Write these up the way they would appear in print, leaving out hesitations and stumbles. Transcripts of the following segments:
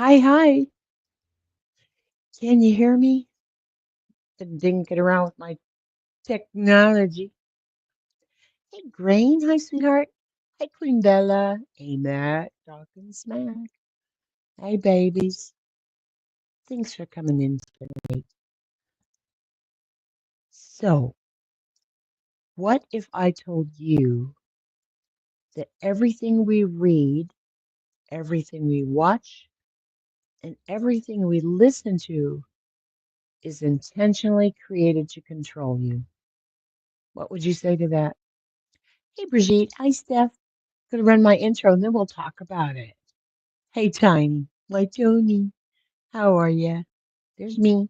Hi, hi. Can you hear me? Didn't get around with my technology. Hey, Grain. Hi, sweetheart. Hi, Queen Bella. Hey, Matt. Talking smack. Hey, babies. Thanks for coming in tonight. So, what if I told you that everything we read, everything we watch, and everything we listen to is intentionally created to control you? What would you say to that? Hey, Brigitte. Hi, Steph. Gonna run my intro and then we'll talk about it. Hey, Tiny. My Tony. How are ya? There's me.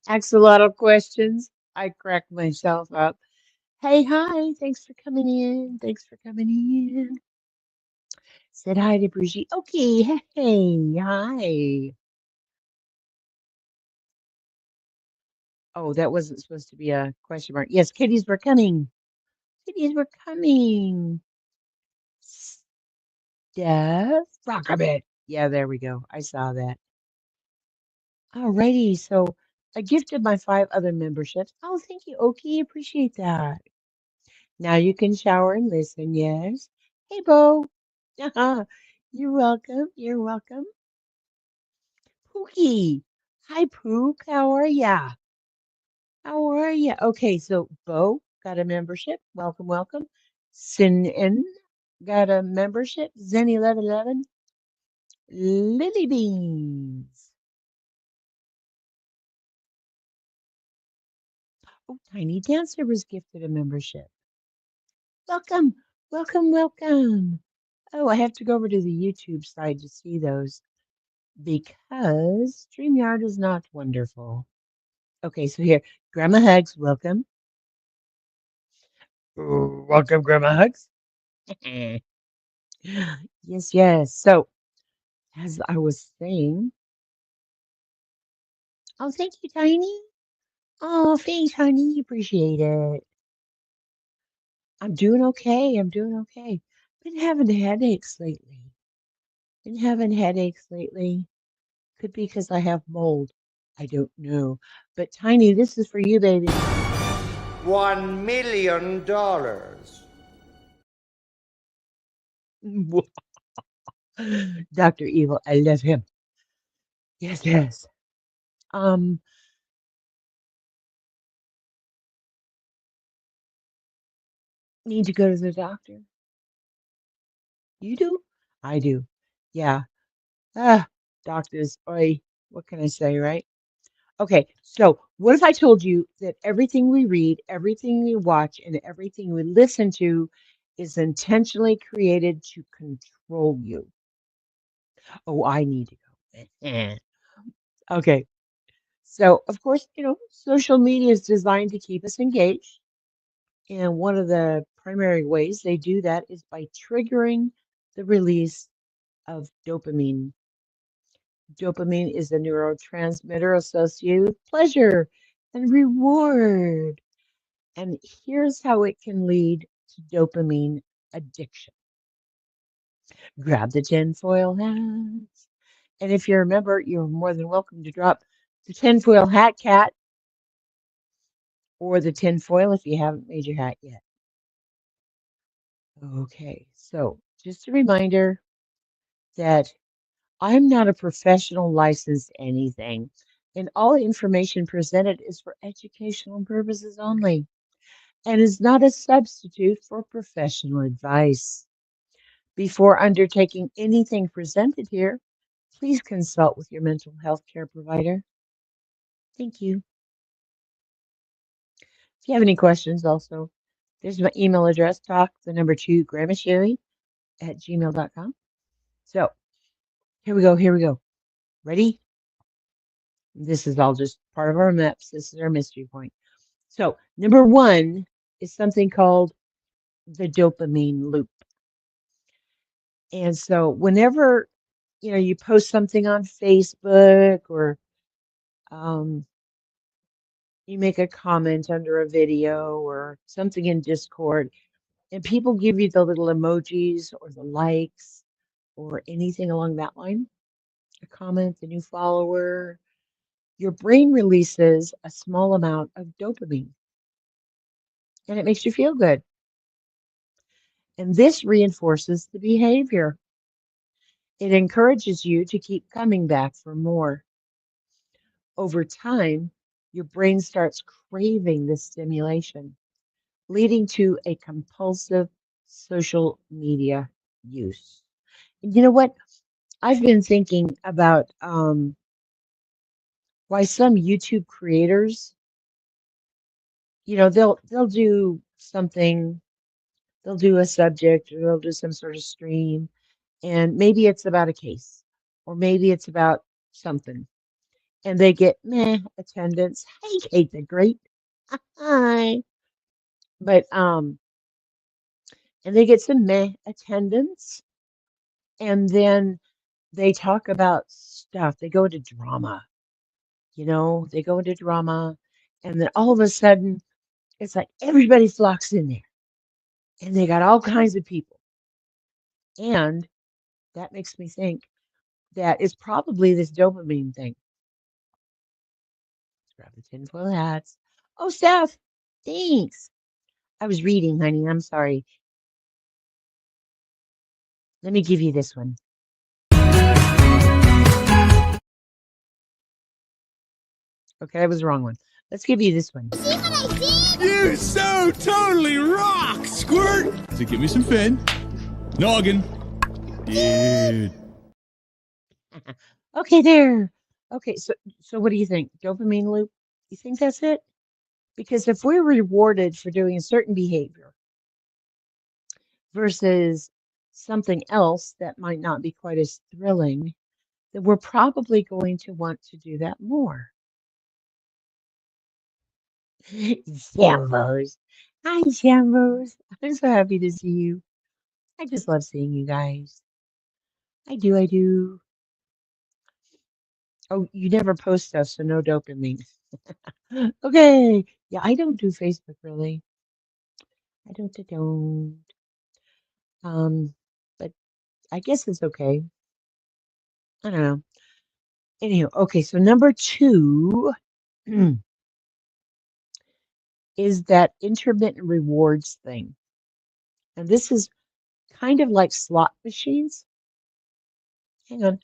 Axolotl questions. I crack myself up. Hey, hi. Thanks for coming in. Thanks for coming in. Said hi to Brigitte. Okay. Hey, hi. Oh, that wasn't supposed to be a question mark. Yes, kitties were coming. Kitties were coming. Steph, rock a bit. Yeah, there we go. I saw that. Alrighty, so I gifted my 5 other memberships. Oh, thank you, Oki. Appreciate that. Now you can shower and listen, yes. Hey, Bo. You're welcome. You're welcome. Pookie. Hi, Pook. How are ya? How are ya? Okay, so Bo got a membership. Welcome, welcome. Sin got a membership. Zen1111. Lily Beans. Oh, Tiny Dancer was gifted a membership. Welcome, welcome, welcome. Oh, I have to go over to the YouTube side to see those because StreamYard is not wonderful. Okay, so here, Grandma Hugs, welcome. Oh, welcome, Grandma Hugs. Yes, yes. So, as I was saying, oh, thank you, Tiny. Oh, thanks, honey. Appreciate it. I'm doing okay. I'm doing okay. Been having headaches lately. Been having headaches lately. Could be because I have mold. I don't know. But Tiny, this is for you, baby. $1 million. Dr. Evil, I love him. Yes, yes. Um, need to go to the doctor? You do? I do. Yeah. Ah, doctors. Oi, what can I say, right? Okay, so what if I told you that everything we read, everything we watch, and everything we listen to is intentionally created to control you? Oh, I need to go. Okay, so of course, social media is designed to keep us engaged. And one of the primary ways they do that is by triggering the release of dopamine. Dopamine is a neurotransmitter associated with pleasure and reward. And here's how it can lead to dopamine addiction. Grab the tinfoil hats. And if you remember, you're more than welcome to drop the tinfoil hat cat or the tinfoil if you haven't made your hat yet. Okay, so just a reminder that I'm not a professional licensed anything, and all the information presented is for educational purposes only and is not a substitute for professional advice. Before undertaking anything presented here, please consult with your mental health care provider. Thank you. If you have any questions, also, there's my email address, talk, the number 2, grammasherry at gmail.com. So here we go. Here we go. Ready? This is all just part of our MEPS. This is our mystery point. So number 1 is something called the dopamine loop. And so whenever, you post something on Facebook or um, you make a comment under a video or something in Discord, and people give you the little emojis or the likes or anything along that line, a comment, a new follower, your brain releases a small amount of dopamine and it makes you feel good. And this reinforces the behavior. It encourages you to keep coming back for more. Over time, your brain starts craving this stimulation, leading to a compulsive social media use. And you know what? I've been thinking about why some YouTube creators, they'll do something, they'll do a subject, or they'll do some sort of stream, and maybe it's about a case, or maybe it's about something, and they get meh attendance. Hey, Kate the Great, hi, but and they get some meh attendance, and then they talk about stuff. They go into drama, they go into drama, and then all of a sudden, it's like everybody flocks in there, and they got all kinds of people. And that makes me think that it's probably this dopamine thing. Let's grab the tinfoil hats. Oh, Steph, thanks. I was reading, honey. I'm sorry. Let me give you this one. Okay, that was the wrong one. Let's give you this one. See what I see? You so totally rock, Squirt! So give me some fin. Noggin. Dude. Okay, there. Okay, so what do you think? Dopamine loop? You think that's it? Because if we're rewarded for doing a certain behavior versus something else that might not be quite as thrilling, then we're probably going to want to do that more. Shambos. Hi, Shambos. I'm so happy to see you. I just love seeing you guys. I do, I do. Oh, you never post stuff, so no dopamine. Okay. Yeah, I don't do Facebook really. I don't. But I guess it's okay. I don't know. Anyhow, okay, so number 2 is that intermittent rewards thing. And this is kind of like slot machines. Hang on.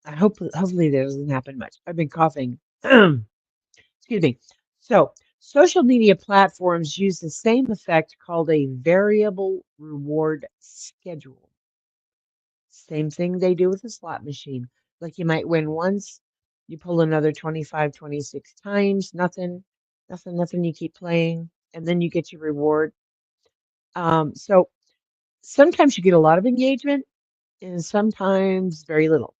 Hopefully that doesn't happen much. I've been coughing. Excuse me. So social media platforms use the same effect called a variable reward schedule. Same thing they do with a slot machine. Like you might win once, you pull another 25, 26 times, nothing, nothing, nothing. You keep playing, and then you get your reward. So sometimes you get a lot of engagement, and sometimes very little.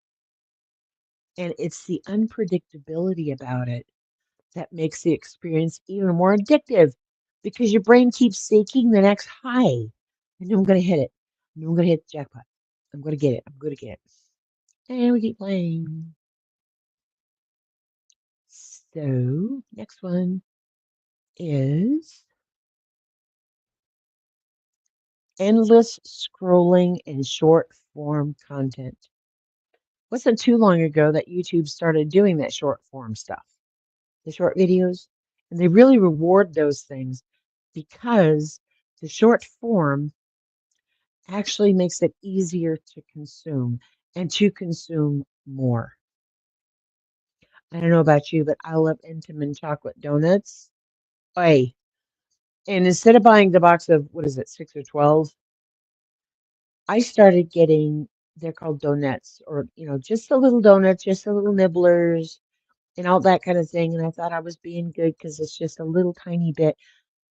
And it's the unpredictability about it that makes the experience even more addictive because your brain keeps seeking the next high. I know I'm going to hit it. I know I'm going to hit the jackpot. I'm going to get it. I'm going to get it. And we keep playing. So, next one is endless scrolling and short form content. Wasn't too long ago that YouTube started doing that short form stuff, the short videos, and they really reward those things because the short form actually makes it easier to consume and to consume more. I don't know about you, but I love Intamin chocolate donuts. Hey, and instead of buying the box of, what is it, 6 or 12, I started getting, they're called donuts, or, just the little donuts, just the little nibblers and all that kind of thing. And I thought I was being good because it's just a little tiny bit.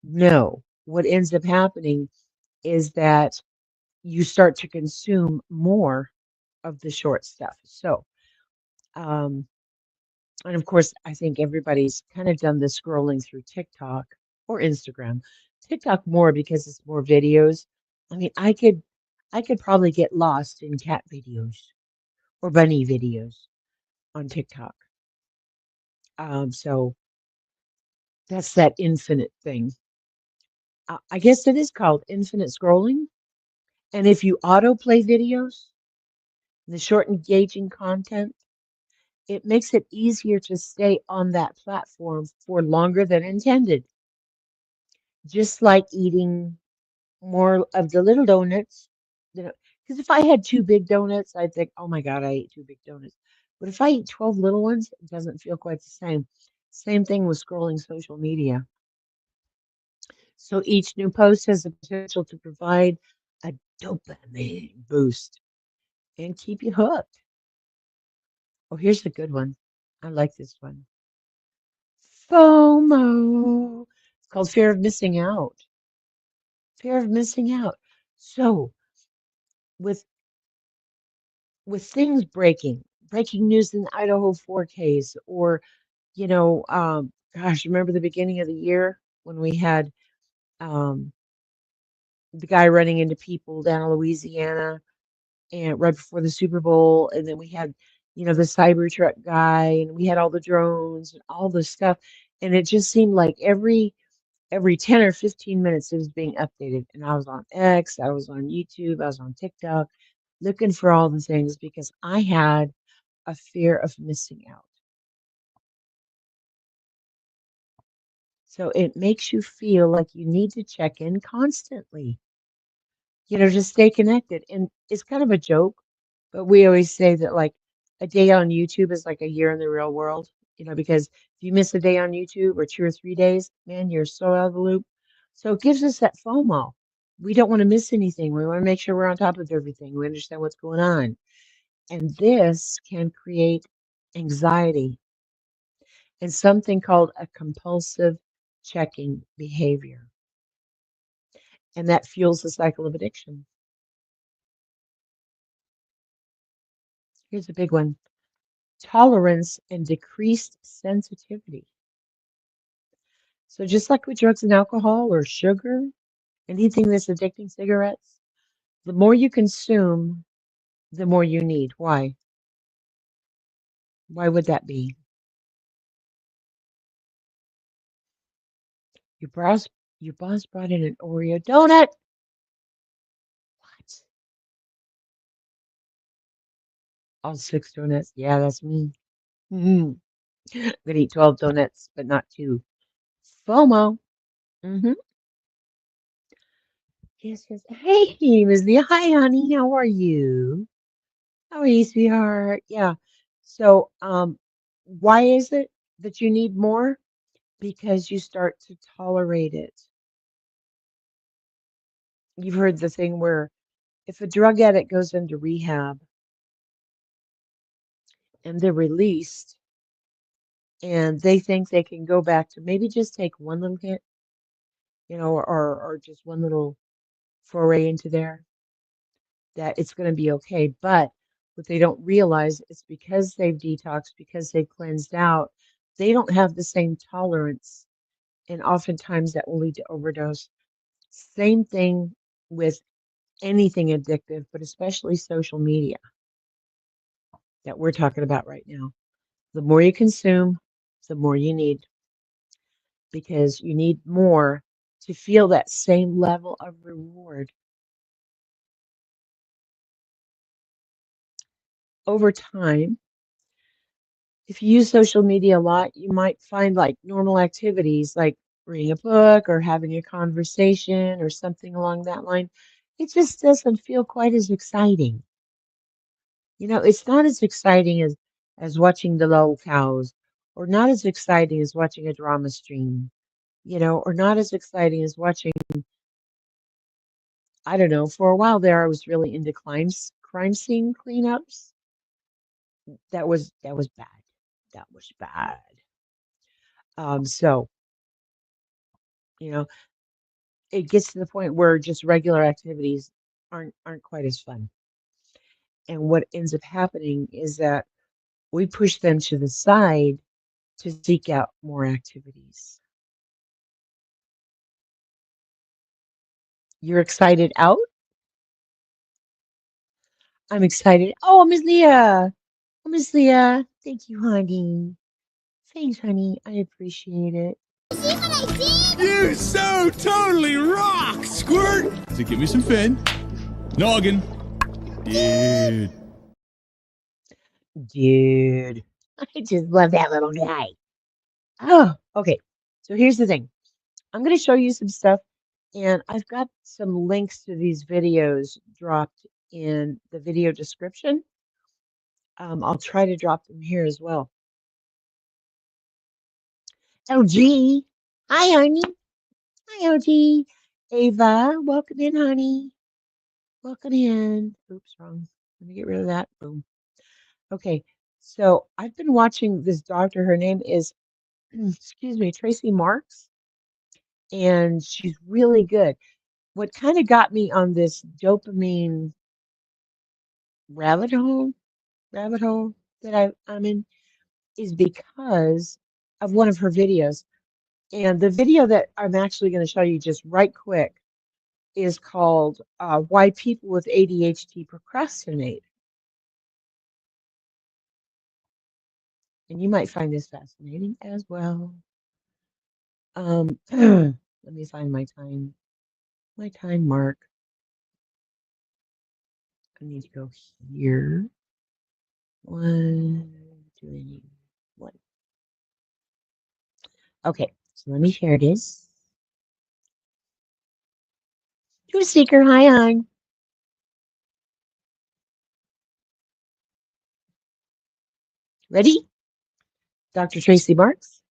No, what ends up happening is that you start to consume more of the short stuff. So, um, and of course, I think everybody's kind of done the scrolling through TikTok or Instagram. TikTok more because it's more videos. I mean, I could probably get lost in cat videos or bunny videos on TikTok. So that's that infinite thing. I guess it is called infinite scrolling. And if you autoplay videos, the short engaging content, it makes it easier to stay on that platform for longer than intended. Just like eating more of the little donuts. Because if I had two big donuts, I'd think, oh my God, I ate two big donuts. But if I eat 12 little ones, it doesn't feel quite the same. Same thing with scrolling social media. So each new post has the potential to provide a dopamine boost and keep you hooked. Oh, here's a good one. I like this one. FOMO. It's called fear of missing out. Fear of missing out. So with things breaking news in the Idaho 4Ks, or gosh, remember the beginning of the year when we had um, the guy running into people down in Louisiana and right before the Super Bowl, and then we had the Cybertruck guy, and we had all the drones and all this stuff, and it just seemed like every 10 or 15 minutes it was being updated, and I was on X, I was on YouTube, I was on TikTok, looking for all the things because I had a fear of missing out. So it makes you feel like you need to check in constantly, to stay connected. And it's kind of a joke, but we always say that like a day on YouTube is like a year in the real world, because if you miss a day on YouTube or 2 or 3 days, man, you're so out of the loop. So it gives us that FOMO. We don't want to miss anything. We want to make sure we're on top of everything. We understand what's going on. And this can create anxiety and something called a compulsive checking behavior. And that fuels the cycle of addiction. Here's a big one: tolerance and decreased sensitivity. So, just like with drugs and alcohol or sugar, anything that's addicting, cigarettes, the more you consume, the more you need. Why? Why would that be? Your boss, your boss brought in an Oreo donut. What? All 6 donuts. Yeah, that's me. I'm gonna eat 12 donuts, but not two. FOMO. Mm-hmm. Yes, yes. Hey, Miss Leah. Hi, honey. How are you? How are you, sweetheart? Yeah. So, why is it that you need more? Because you start to tolerate it. You've heard the thing where if a drug addict goes into rehab and they're released and they think they can go back to maybe just take one little hit, or just one little foray into there, that it's going to be okay. But what they don't realize is because they've detoxed, because they've cleansed out, they don't have the same tolerance. And oftentimes that will lead to overdose. Same thing with anything addictive, but especially social media that we're talking about right now. The more you consume, the more you need, because you need more to feel that same level of reward. Over time, if you use social media a lot, you might find like normal activities like reading a book or having a conversation or something along that line. It just doesn't feel quite as exciting. It's not as exciting as watching the lol cows, or not as exciting as watching a drama stream, or not as exciting as watching, I don't know, for a while there I was really into crime scene cleanups. That was bad. That was bad. So, you know, it gets to the point where just regular activities aren't quite as fun. And what ends up happening is that we push them to the side to seek out more activities. You're excited out? I'm excited. Oh, Miss Leah. Oh, Miss Leah. Thank you, honey. Thanks, honey. I appreciate it. See what I did? You so totally rock, Squirt! So give me some fin. Noggin. Dude. Dude. I just love that little guy. Oh, okay. So here's the thing. I'm going to show you some stuff, and I've got some links to these videos dropped in the video description. I'll try to drop them here as well. LG. Hi, honey. Hi, LG. Ava, welcome in, honey. Welcome in. Oops, wrong. Let me get rid of that. Boom. Okay. So I've been watching this doctor. Her name is, excuse me, Tracy Marks, and she's really good. What kind of got me on this dopamine rabbit hole, rabbit hole that I'm in is because of one of her videos. And the video that I'm actually going to show you just right quick is called Why People with ADHD Procrastinate. And you might find this fascinating as well. Let me find my time mark. I need to go here. One, two, one. Okay, so let me share this. Truth Seeker, hi on. Ready? Dr. Tracy Marks.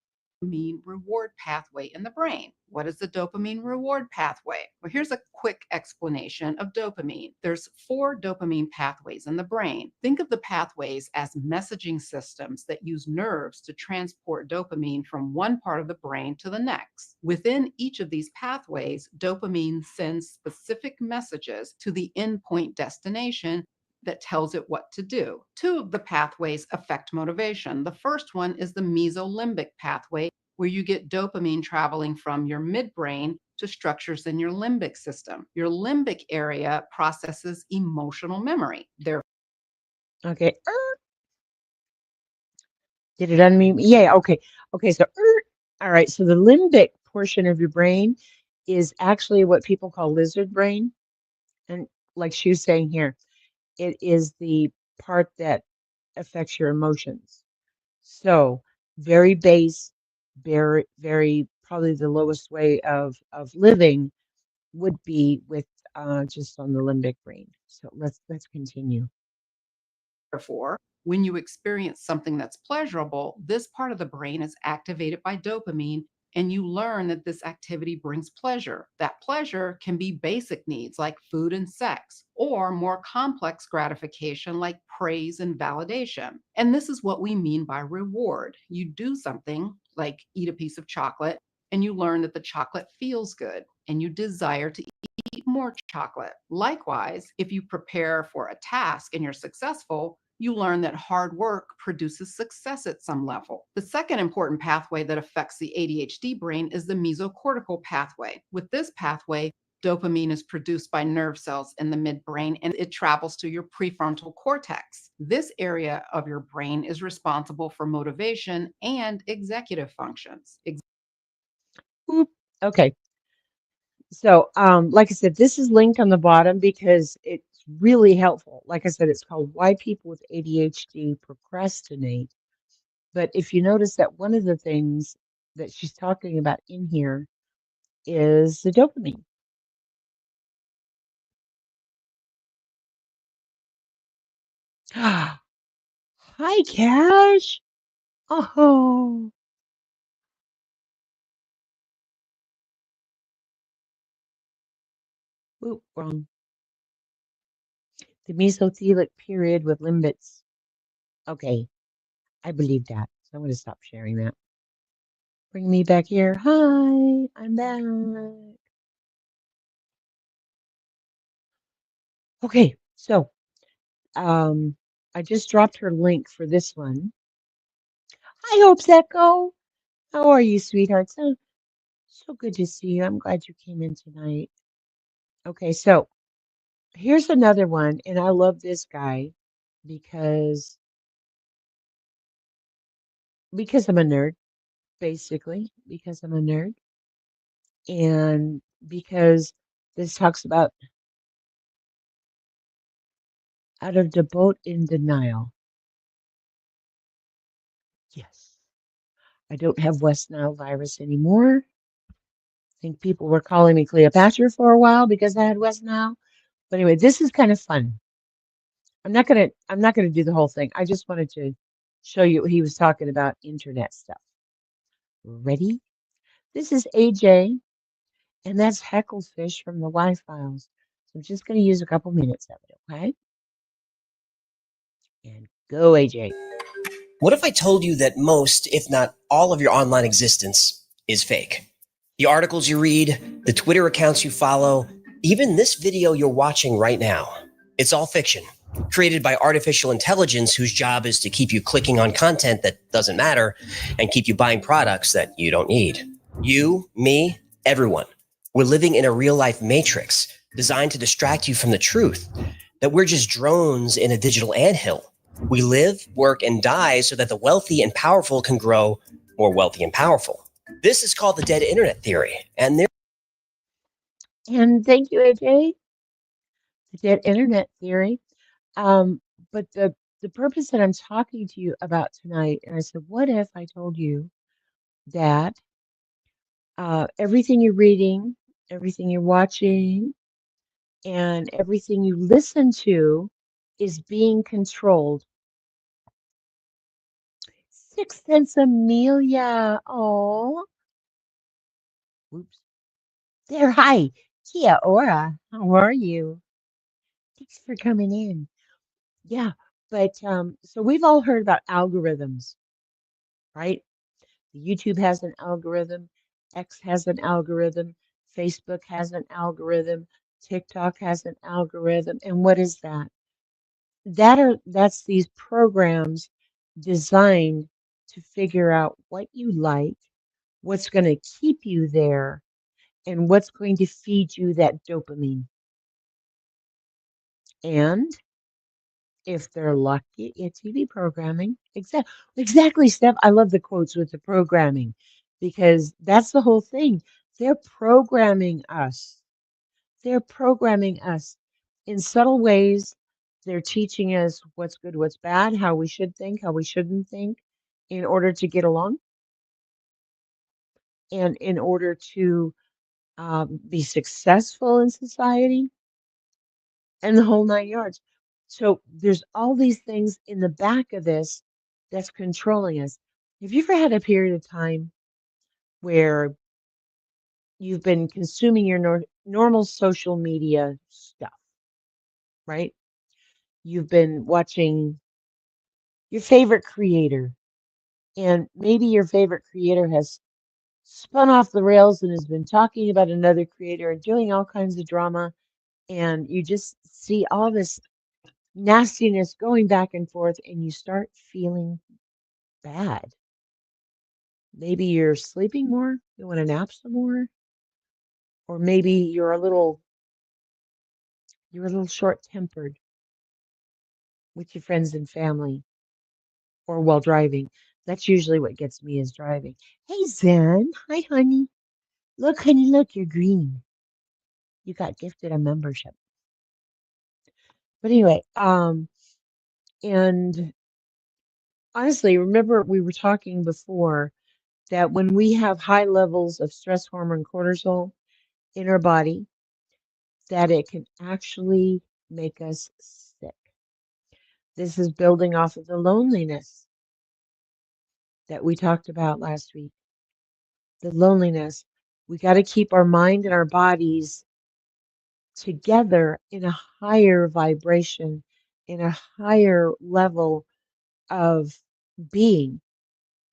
Dopamine reward pathway in the brain. What is the dopamine reward pathway? Well, here's a quick explanation of dopamine. There's 4 dopamine pathways in the brain. Think of the pathways as messaging systems that use nerves to transport dopamine from one part of the brain to the next. Within each of these pathways, dopamine sends specific messages to the endpoint destination that tells it what to do. 2 of the pathways affect motivation. The first one is the mesolimbic pathway, where you get dopamine traveling from your midbrain to structures in your limbic system. Your limbic area processes emotional memory. Okay. Did it unmute me? Yeah, okay. Okay, so all right, so the limbic portion of your brain is actually what people call lizard brain. And like she was saying here, it is the part that affects your emotions. So very base, very probably the lowest way of living would be with just on the limbic brain. So let's continue. Therefore, when you experience something that's pleasurable, this part of the brain is activated by dopamine, and you learn that this activity brings pleasure. That pleasure can be basic needs like food and sex, or more complex gratification like praise and validation. And this is what we mean by reward. You do something like eat a piece of chocolate, and you learn that the chocolate feels good, and you desire to eat more chocolate. Likewise, if you prepare for a task and you're successful, you learn that hard work produces success at some level. The second important pathway that affects the ADHD brain is the mesocortical pathway. With this pathway, dopamine is produced by nerve cells in the midbrain and it travels to your prefrontal cortex. This area of your brain is responsible for motivation and executive functions. Oop. Okay. So, like I said, this is linked on the bottom because it's really helpful. Like I said, it's called Why People with ADHD Procrastinate. But if you notice that one of the things that she's talking about in here is the dopamine. Hi, Cash. Oh, oop, wrong. The mesothelic period with limbits. Okay, I believe that. So I'm going to stop sharing that. Bring me back here. Hi, I'm back. Okay, so I just dropped her link for this one. Hi, Hope's Echo. How are you, sweetheart? So good to see you. I'm glad you came in tonight. Okay, so here's another one, and I love this guy because I'm a nerd, basically, because I'm a nerd, and because this talks about out of the boat in denial. Yes, I don't have West Nile virus anymore. I think people were calling me Cleopatra for a while because I had West Nile. But anyway, this is kind of fun. I'm not gonna do the whole thing. I just wanted to show you what he was talking about internet stuff. Ready? This is AJ, and that's Hecklefish from the Y Files. So I'm just gonna use a couple minutes of it, okay? And go, AJ. What if I told you that most, if not all, of your online existence is fake? The articles you read, the Twitter accounts you follow, even this video you're watching right now. It's all fiction, created by artificial intelligence whose job is to keep you clicking on content that doesn't matter and keep you buying products that you don't need. You, me, everyone. We're living in a real-life matrix designed to distract you from the truth, that we're just drones in a digital anthill. We live, work, and die so that the wealthy and powerful can grow more wealthy and powerful. This is called the dead internet theory. And Thank you, AJ. The dead internet theory. But the purpose that I'm talking to you about tonight, and I said, what if I told you that everything you're reading, everything you're watching, and everything you listen to is being controlled. Sixth Sense Amelia. Oh, whoops. There. Hi. Kia ora. How are you? Thanks for coming in. Yeah. But so we've all heard about algorithms, right? YouTube has an algorithm, X has an algorithm, Facebook has an algorithm, TikTok has an algorithm. And what is that? That's these programs designed to figure out what you like, what's going to keep you there, and what's going to feed you that dopamine. And if they're lucky, it's TV programming. Exactly, Steph. I love the quotes with the programming because that's the whole thing. They're programming us. They're programming us in subtle ways They're teaching us what's good, what's bad, how we should think, how we shouldn't think in order to get along and in order to be successful in society and the whole 9 yards. So there's all these things in the back of this that's controlling us. Have you ever had a period of time where you've been consuming your normal social media stuff, right? You've been watching your favorite creator, and maybe your favorite creator has spun off the rails and has been talking about another creator and doing all kinds of drama, and you just see all this nastiness going back and forth, and you start feeling bad. Maybe you're sleeping more, you want to nap some more, or maybe you're a little short-tempered with your friends and family or while driving. That's usually what gets me is driving. Hey, Zen. Hi, honey. Look, honey, look, you're green. You got gifted a membership. But anyway, and honestly, remember we were talking before that when we have high levels of stress hormone cortisol in our body, that it can actually make us sick. This is building off of the loneliness that we talked about last week. The loneliness. We got to keep our mind and our bodies together in a higher vibration, in a higher level of being.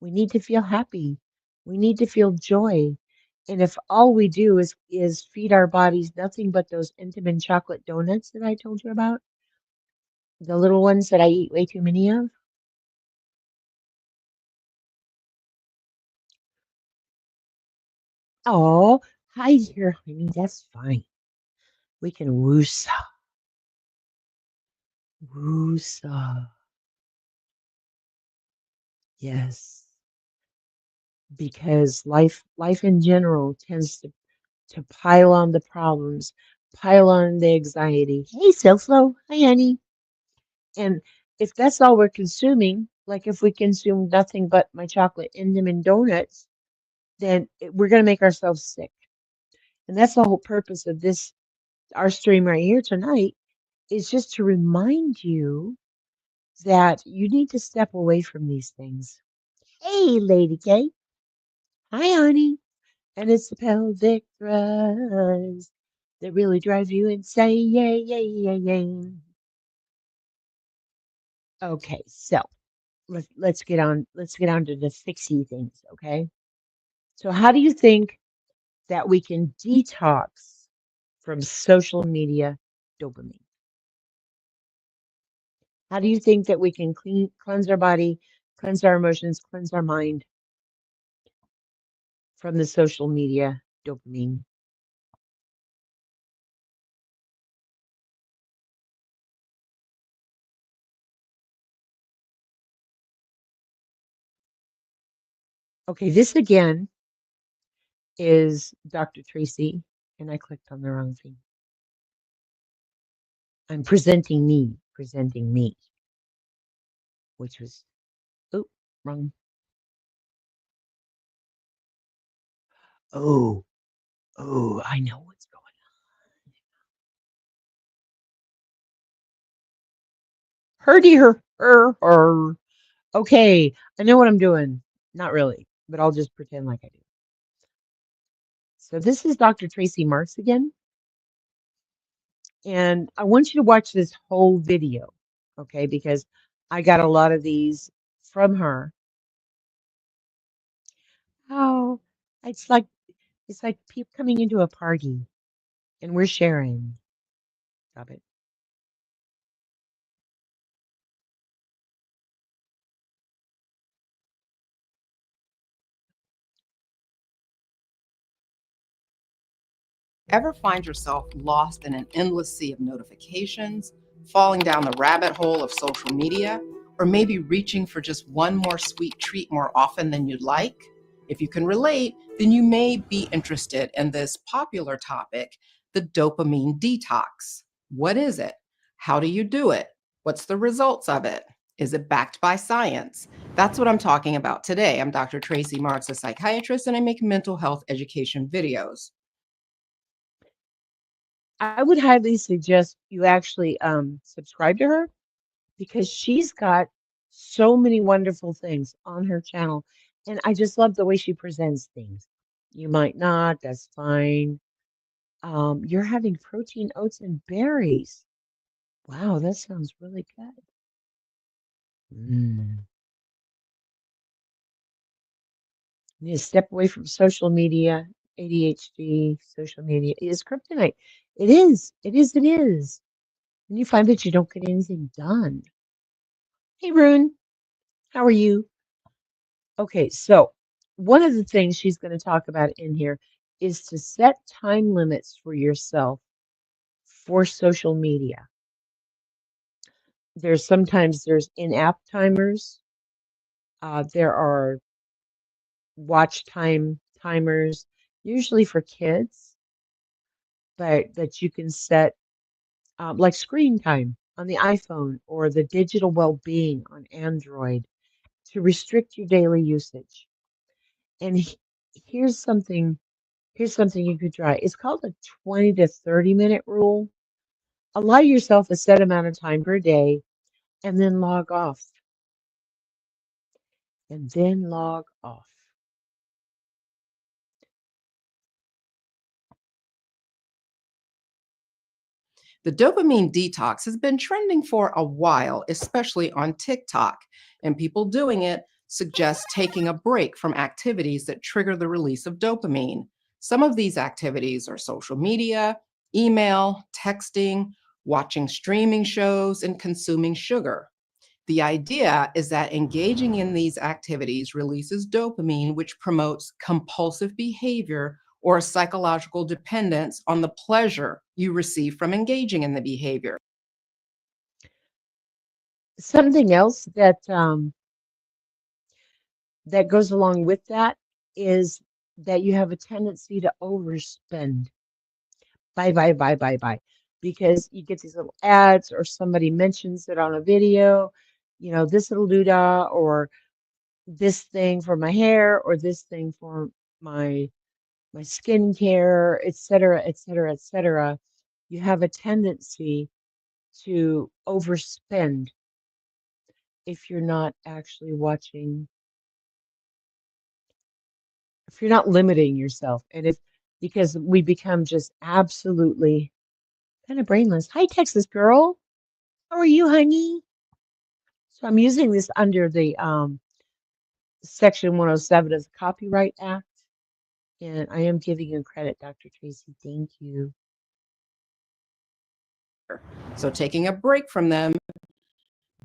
We need to feel happy. We need to feel joy. And if all we do is feed our bodies nothing but those Intamin chocolate donuts that I told you about, the little ones that I eat way too many of. Oh, hi dear honey, that's fine. We can woosa, woosa. Yes, because life in general tends to pile on the problems, pile on the anxiety. Hey, SoFlo. Hi, honey. And if that's all we're consuming, like if we consume nothing but my chocolate Intamin donuts, then we're going to make ourselves sick. And that's the whole purpose of this, our stream right here tonight, is just to remind you that you need to step away from these things. Hey, Lady K. Hi, honey. And it's the pelvic thrust that really drives you insane. Yay, yay, yay, yay. Okay, so let's get on to the fixie things, okay? So how do you think that we can detox from social media dopamine? How do you think that we can cleanse our body, cleanse our emotions, cleanse our mind from the social media dopamine? Okay, this again is Dr. Tracy, and I clicked on the wrong thing. I'm presenting me, which was, oh, wrong. Oh, I know what's going on. Her. Okay, I know what I'm doing. Not really, but I'll just pretend like I do. So this is Dr. Tracy Marks again. And I want you to watch this whole video, okay? Because I got a lot of these from her. Oh, it's like people coming into a party and we're sharing. Stop it. Ever find yourself lost in an endless sea of notifications, falling down the rabbit hole of social media, or maybe reaching for just one more sweet treat more often than you'd like? If you can relate, then you may be interested in this popular topic, the dopamine detox. What is it? How do you do it? What's the results of it? Is it backed by science? That's what I'm talking about today. I'm Dr. Tracy Marks, a psychiatrist, and I make mental health education videos. I would highly suggest you actually subscribe to her because she's got so many wonderful things on her channel. And I just love the way she presents things. You might not, that's fine. You're having protein, oats, and berries. Wow, that sounds really good. Mm. You need to step away from social media. ADHD, social media is kryptonite. It is. It is. It is. And you find that you don't get anything done. Hey, Rune, how are you? Okay, so one of the things she's going to talk about in here is to set time limits for yourself for social media. There's in-app timers. There are watch time timers, usually for kids, but that you can set like screen time on the iPhone or the digital well-being on Android to restrict your daily usage. And here's something you could try. It's called a 20 to 30 minute rule. Allow yourself a set amount of time per day and then log off. And then log off. The dopamine detox has been trending for a while, especially on TikTok, and people doing it suggest taking a break from activities that trigger the release of dopamine. Some of these activities are social media, email, texting, watching streaming shows, and consuming sugar. The idea is that engaging in these activities releases dopamine, which promotes compulsive behavior or psychological dependence on the pleasure you receive from engaging in the behavior. Something else that goes along with that is that you have a tendency to overspend. Buy, because you get these little ads or somebody mentions it on a video, this little doodah or this thing for my hair or this thing for my skincare, et cetera, et cetera, et cetera. You have a tendency to overspend if you're not actually watching, if you're not limiting yourself. And if because we become just absolutely kind of brainless. Hi, Texas girl. How are you, honey? So I'm using this under the Section 107 of the Copyright Act. And I am giving you credit, Dr. Tracy. Thank you. So taking a break from them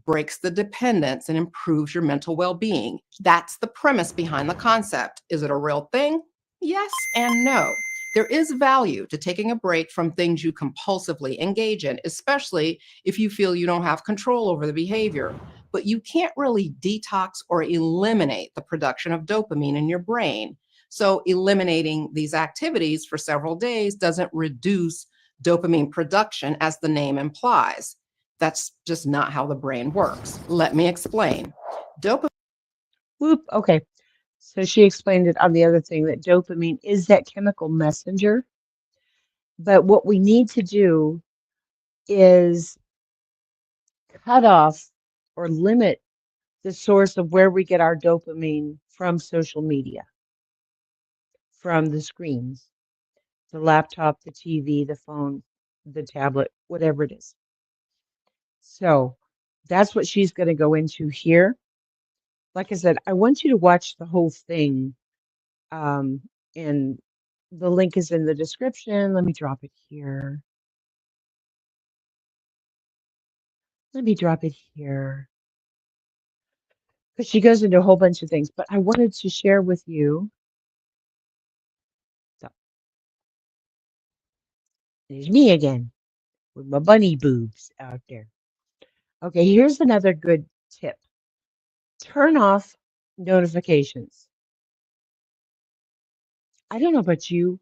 breaks the dependence and improves your mental well-being. That's the premise behind the concept. Is it a real thing? Yes and no. There is value to taking a break from things you compulsively engage in, especially if you feel you don't have control over the behavior. But you can't really detox or eliminate the production of dopamine in your brain. So eliminating these activities for several days doesn't reduce dopamine production as the name implies. That's just not how the brain works. Let me explain. Dopamine. Whoop. Okay. So she explained it on the other thing that dopamine is that chemical messenger. But what we need to do is cut off or limit the source of where we get our dopamine from social media, from the screens, the laptop, the TV, the phone, the tablet, whatever it is. So that's what she's going to go into here. Like I said, I want you to watch the whole thing. And the link is in the description. Let me drop it here. Let me drop it here. Because she goes into a whole bunch of things, but I wanted to share with you. So there's me again with my bunny boobs out there. Okay, here's another good tip. Turn off notifications. I don't know about you.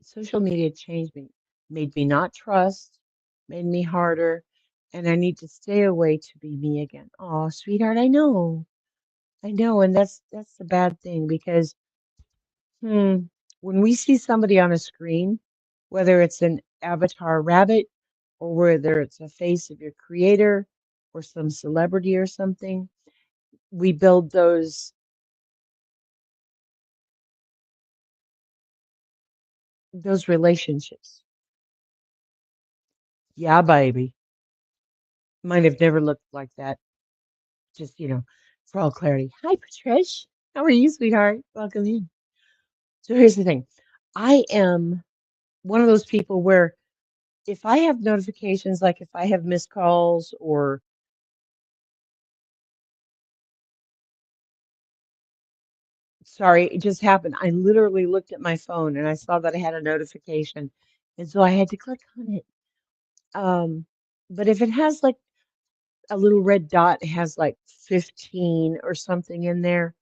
Social media changed me. made me not trust, made me harder, and I need to stay away to be me again. Oh, sweetheart, I know, and that's the bad thing because hmm, when we see somebody on a screen, whether it's an avatar rabbit or whether it's a face of your creator or some celebrity or something, we build those relationships. Yeah, baby. Might have never looked like that. Just, for all clarity. Hi, Patricia. How are you, sweetheart? Welcome in. So here's the thing. I am one of those people where if I have notifications, like if I have missed calls or sorry, it just happened. I literally looked at my phone and I saw that I had a notification. And so I had to click on it. Um, but if it has like a little red dot, it has like 15 or something in there.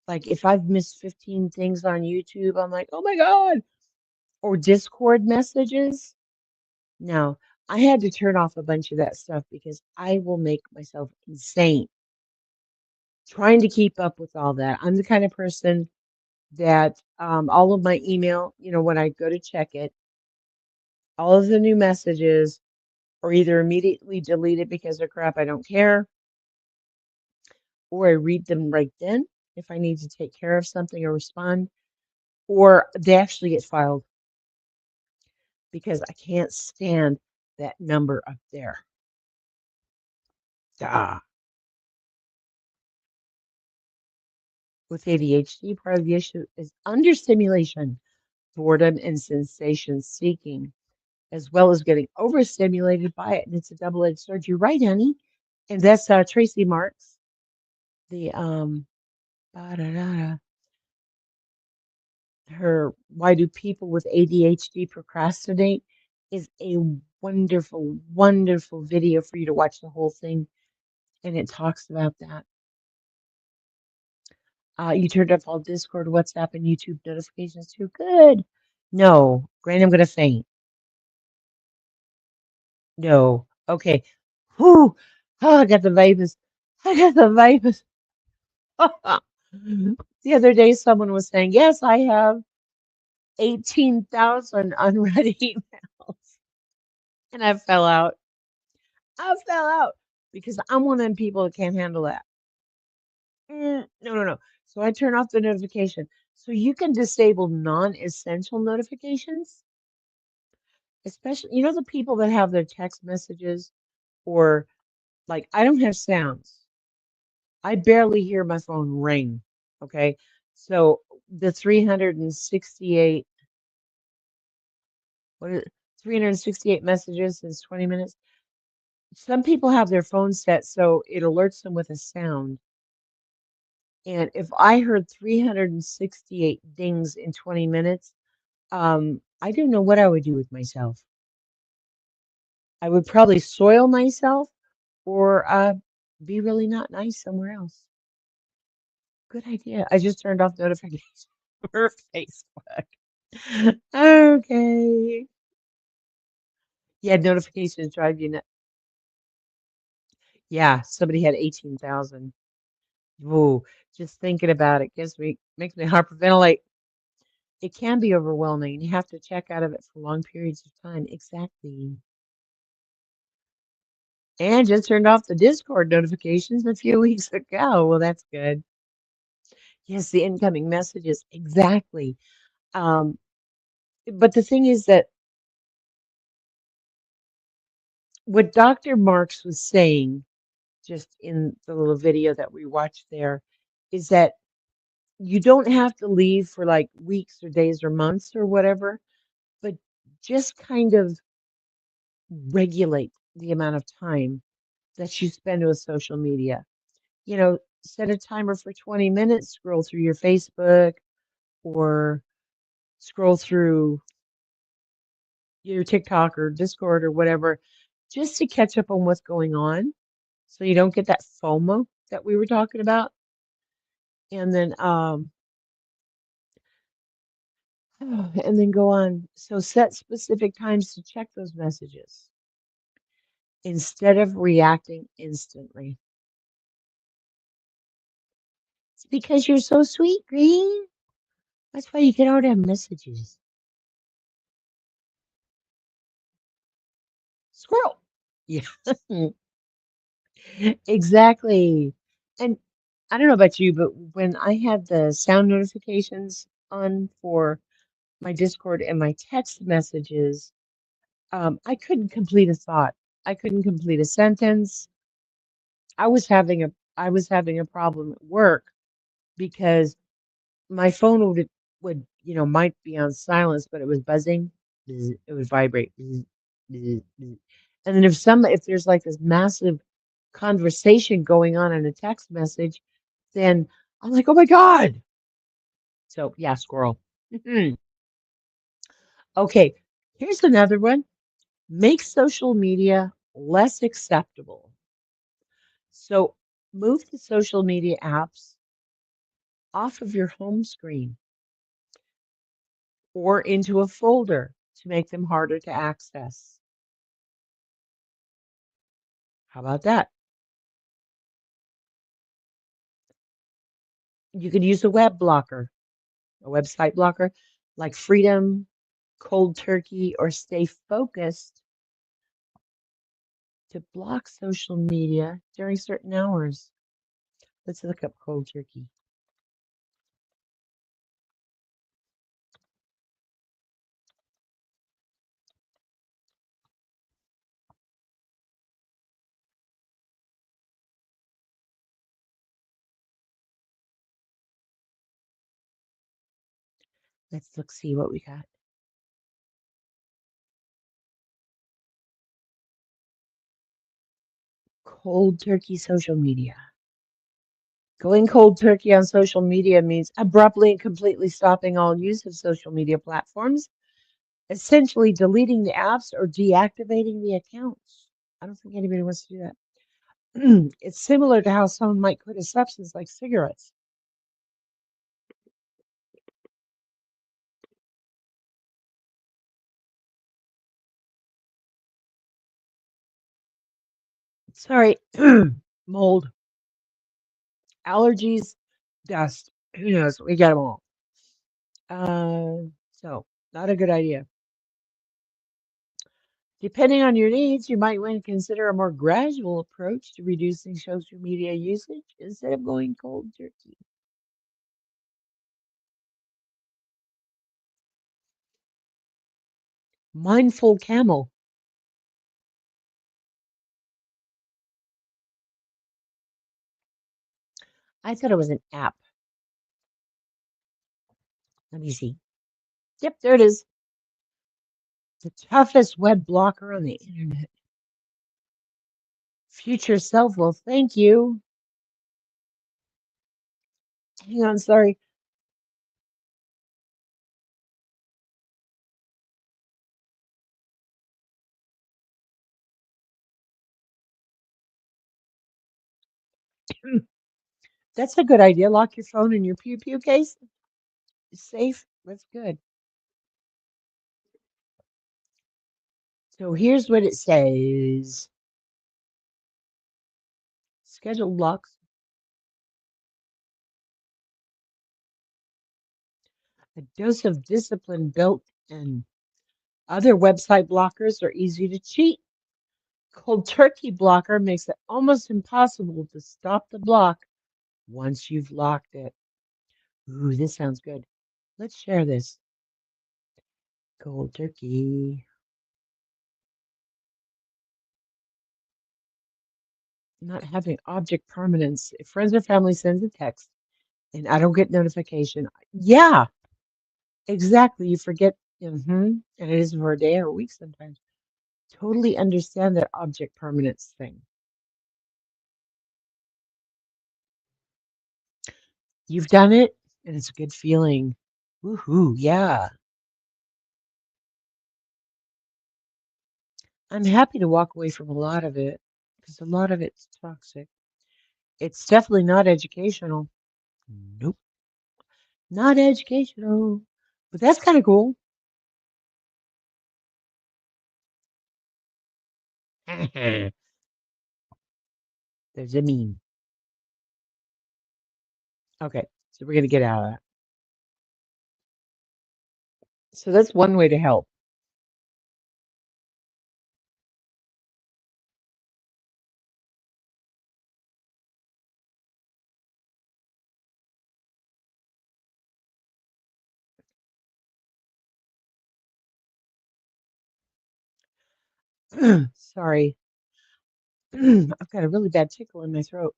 Like if I've missed 15 things on YouTube, I'm like, oh my God. Or Discord messages. No, I had to turn off a bunch of that stuff because I will make myself insane trying to keep up with all that. I'm the kind of person that all of my email, when I go to check it, all of the new messages are either immediately deleted because they're crap, I don't care, or I read them right then if I need to take care of something or respond, or they actually get filed because I can't stand that number up there. Ah. With ADHD, part of the issue is understimulation, boredom, and sensation seeking, as well as getting overstimulated by it. And it's a double-edged sword. You're right, honey. And that's Tracy Marks. The ba-da-da-da, her "Why Do People with ADHD Procrastinate" is a wonderful, wonderful video for you to watch the whole thing, and it talks about that. You turned off all Discord, WhatsApp, and YouTube notifications too. Good. No, Granny, I'm gonna faint. No. Okay. Whew. Oh, I got the vapors. I got the vapors. The other day, someone was saying, yes, I have 18,000 unread emails. And I fell out. I fell out because I'm one of them people that can't handle that. No, no, no. So I turn off the notification. So you can disable non-essential notifications, especially, the people that have their text messages or like I don't have sounds. I barely hear my phone ring. Okay. So the 368, what is it? 368 messages is 20 minutes. Some people have their phone set so it alerts them with a sound. And if I heard 368 dings in 20 minutes, I don't know what I would do with myself. I would probably soil myself or be really not nice somewhere else. Good idea. I just turned off notifications for Facebook. Okay. Yeah, notifications drive you nuts. Yeah, somebody had 18,000. Whoa, just thinking about it makes me hyperventilate. It can be overwhelming. You have to check out of it for long periods of time. Exactly. And just turned off the Discord notifications a few weeks ago. Well, that's good. Yes, the incoming messages. Exactly. Um, but the thing is that what Dr. Marks was saying just in the little video that we watched there is that you don't have to leave for like weeks or days or months or whatever, but just kind of regulate the amount of time that you spend with social media. Set a timer for 20 minutes, scroll through your Facebook or scroll through your TikTok or Discord or whatever, just to catch up on what's going on so you don't get that FOMO that we were talking about. And then And then go on. So set specific times to check those messages instead of reacting instantly. It's because you're so sweet, Green. That's why you get all them messages. Squirrel. Yeah, exactly. And I don't know about you, but when I had the sound notifications on for my Discord and my text messages, I couldn't complete a thought. I couldn't complete a sentence. I was having a problem at work because my phone might be on silence, but it was buzzing. Bzz, it would vibrate. Bzz, bzz, bzz. And then if there's like this massive conversation going on in a text message, then I'm like, oh my God. So yeah, squirrel. Okay, here's another one. Make social media less acceptable. So move the social media apps off of your home screen or into a folder to make them harder to access. How about that? You could use a web blocker, a website blocker like Freedom, Cold Turkey, or Stay Focused to block social media during certain hours. Let's look up Cold Turkey. See what we got. Cold Turkey social media. Going cold turkey on social media means abruptly and completely stopping all use of social media platforms, essentially deleting the apps or deactivating the accounts. I don't think anybody wants to do that. It's similar to how someone might quit a substance like cigarettes. Sorry, mold, allergies, dust. Who knows? We got them all. So, not a good idea. Depending on your needs, you might want to consider a more gradual approach to reducing social media usage instead of going cold turkey. Mindful Camel. I thought it was an app. Let me see. Yep, there it is. The toughest web blocker on the internet. Future self will thank you. Hang on, sorry. That's a good idea. Lock your phone in your pew pew case. It's safe. That's good. So here's what it says. Scheduled locks. A dose of discipline built in. Other website blockers are easy to cheat. Cold turkey blocker makes it almost impossible to stop the block once you've locked it. Ooh, this sounds good. Let's share this. Cold turkey. Not having object permanence. If friends or family sends a text and I don't get notification, yeah, exactly. You forget, and it is for a day or a week sometimes. Totally understand that object permanence thing. You've done it, and it's a good feeling. Woohoo, yeah. I'm happy to walk away from a lot of it because a lot of it's toxic. It's definitely not educational. Nope, not educational. But that's kind of cool. There's a meme. Okay, so we're going to get out of that. So that's one way to help. Sorry. I've got a really bad tickle in my throat.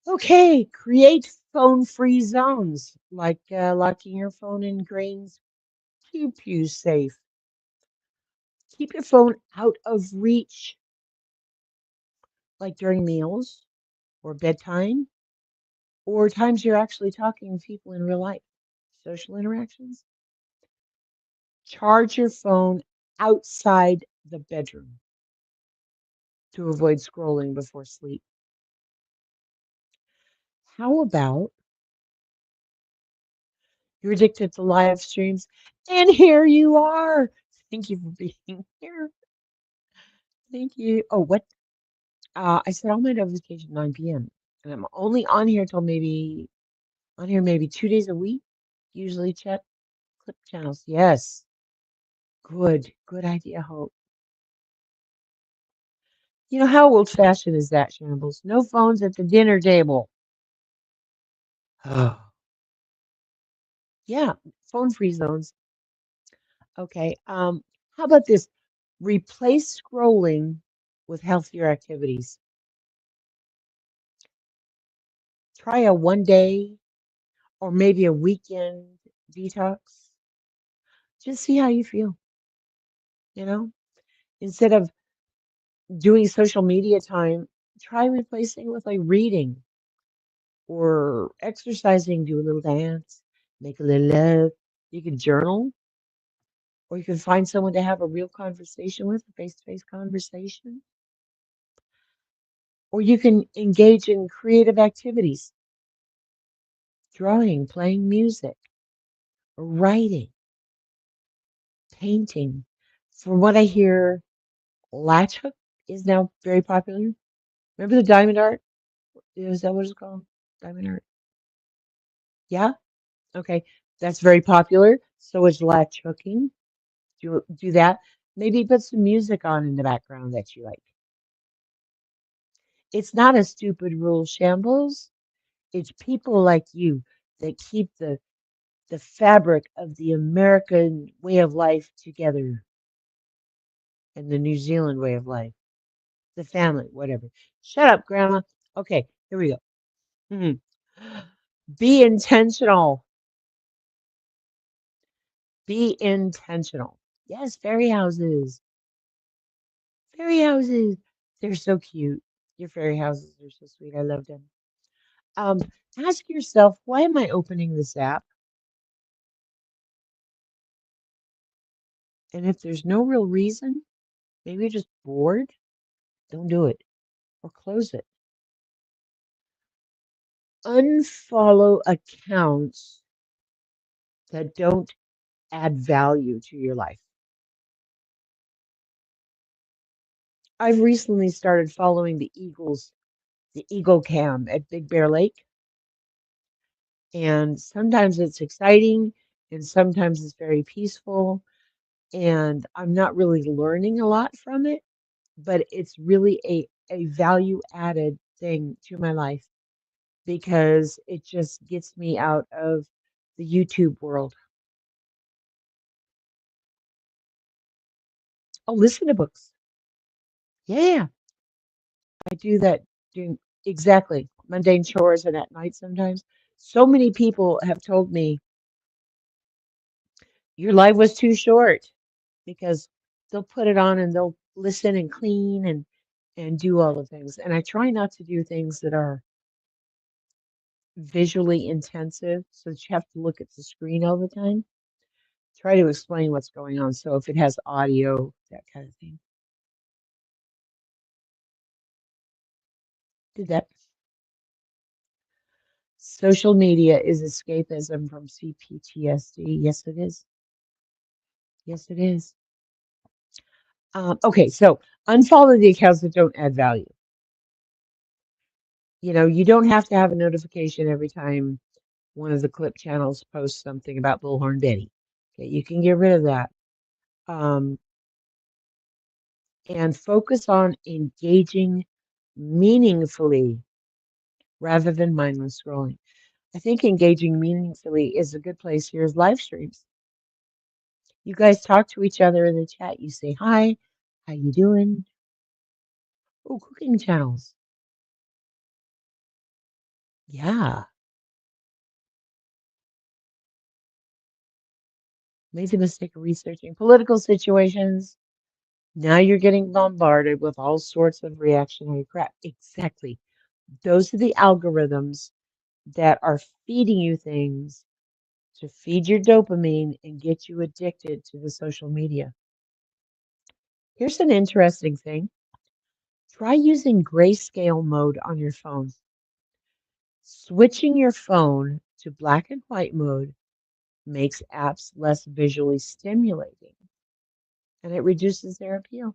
Okay, create phone-free zones, like locking your phone in Grain's Pew Pew safe. Keep your phone out of reach, like during meals or bedtime or times you're actually talking to people in real life, social interactions. Charge your phone outside the bedroom to avoid scrolling before sleep. How about you're addicted to live streams and here you are? Thank you for being here. Thank you. Oh, what? I set all my notifications 9 p.m. and I'm only on here till maybe 2 days a week. Usually check clip channels. Yes. Good idea, Hope. You know, how old-fashioned is that, Shambles? No phones at the dinner table. Oh. Yeah, phone-free zones. Okay. How about this? Replace scrolling with healthier activities. Try a 1 day or maybe a weekend detox. Just see how you feel, you know? Instead of doing social media time, try replacing it with like reading or exercising, do a little dance, make a little love. You can journal, or you can find someone to have a real conversation with, a face-to-face conversation, or you can engage in creative activities, drawing, playing music, or writing, painting. From what I hear, latch hook is now very popular. Remember the diamond art? Is that what it's called? Diamond art? Yeah? Okay. That's very popular. So is latch hooking. Do that. Maybe put some music on in the background that you like. It's not a stupid rule, Shambles. It's people like you that keep the fabric of the American way of life together and the New Zealand way of life, the family, whatever. Shut up, Grandma. Okay, here we go. Mhm. Be intentional. Be intentional. Yes, fairy houses. Fairy houses. They're so cute. Your fairy houses are so sweet. I love them. Um, Ask yourself, why am I opening this app? And if there's no real reason, maybe you're just bored, don't do it or close it. Unfollow accounts that don't add value to your life. I've recently started following the Eagles, the Eagle Cam at Big Bear Lake. And sometimes it's exciting and sometimes it's very peaceful. And I'm not really learning a lot from it, but it's really a value added thing to my life because it just gets me out of the YouTube world. Oh, listen to books. Yeah, I do that doing exactly mundane chores and at night sometimes. So many people have told me your life was too short because they'll put it on and they'll listen and clean and do all the things. And I try not to do things that are visually intensive so that you have to look at the screen all the time. Try to explain what's going on. So if it has audio, that kind of thing. Did that. Social media is escapism from CPTSD. Yes, it is. Yes, it is. Okay, so unfollow the accounts that don't add value. You don't have to have a notification every time one of the clip channels posts something about Bullhorn Betty. Okay, you can get rid of that. Um, and focus on engaging meaningfully rather than mindless scrolling. I think engaging meaningfully is a good place. Here's live streams. You guys talk to each other in the chat. You say hi, how you doing? Oh, cooking channels. Yeah, made the mistake of researching political situations. Now you're getting bombarded with all sorts of reactionary crap. Exactly. Those are the algorithms that are feeding you things to feed your dopamine and get you addicted to the social media. Here's an interesting thing. Try using grayscale mode on your phone. Switching your phone to black and white mode makes apps less visually stimulating and it reduces their appeal.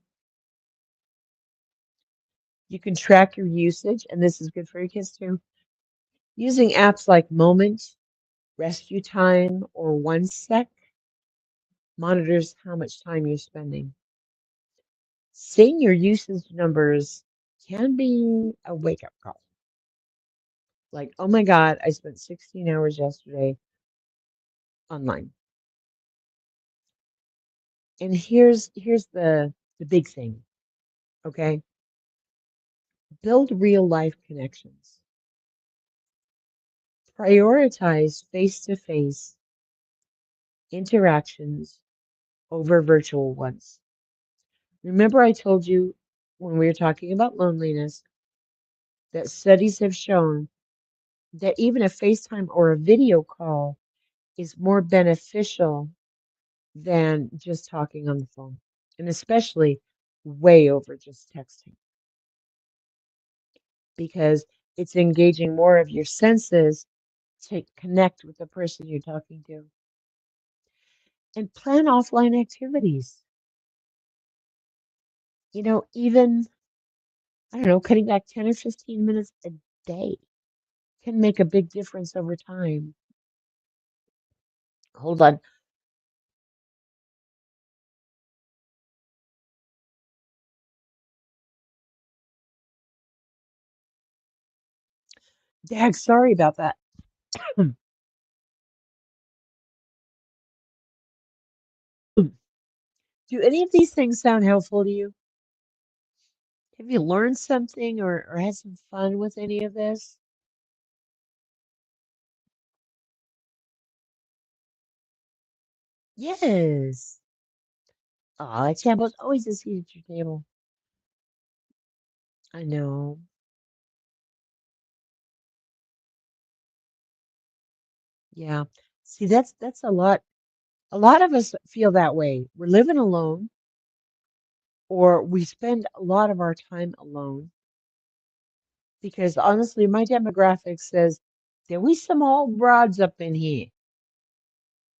You can track your usage, and this is good for your kids too. Using apps like Moment, Rescue Time, or OneSec monitors how much time you're spending. Seeing your usage numbers can be a wake up call. Like, oh my God, I spent 16 hours yesterday online. And here's the big thing, okay? Build real life connections. Prioritize face-to-face interactions over virtual ones. Remember I told you when we were talking about loneliness that studies have shown that even a FaceTime or a video call is more beneficial than just talking on the phone, and especially way over just texting because it's engaging more of your senses to connect with the person you're talking to. And plan offline activities. Even, I don't know, cutting back 10 or 15 minutes a day can make a big difference over time. Hold on. Dag, sorry about that. Do any of these things sound helpful to you? Have you learned something or had some fun with any of this? Yes. Aw, Chambo's always a seat at your table. I know. Yeah. See, that's a lot. A lot of us feel that way. We're living alone, or we spend a lot of our time alone because honestly, my demographic says there we some old broads up in here.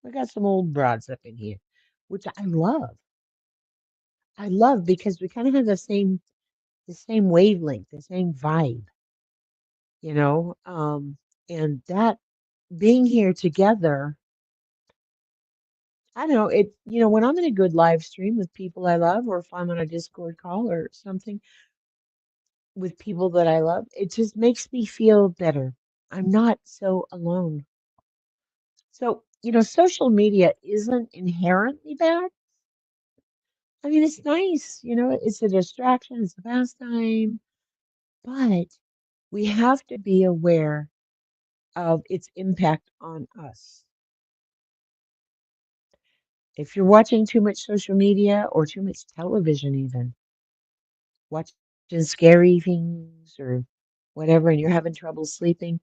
We got some old broads up in here, which I love. I love because we kind of have the same wavelength, the same vibe, you know. And that being here together, I don't know it. When I'm in a good live stream with people I love, or if I'm on a Discord call or something with people that I love, it just makes me feel better. I'm not so alone. So, social media isn't inherently bad. I mean, it's nice, it's a distraction, it's a pastime, but we have to be aware of its impact on us. If you're watching too much social media or too much television, even watching scary things or whatever, and you're having trouble sleeping,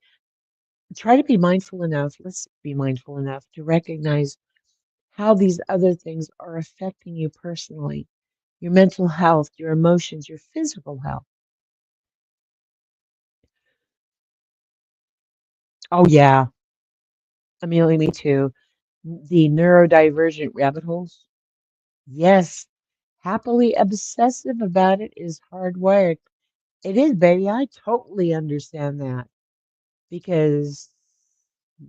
try to be mindful enough. Let's be mindful enough to recognize how these other things are affecting you personally, your mental health, your emotions, your physical health. Oh, yeah. Amelia, me too. The neurodivergent rabbit holes. Yes. Happily obsessive about it is hardwired. It is, baby. I totally understand that because,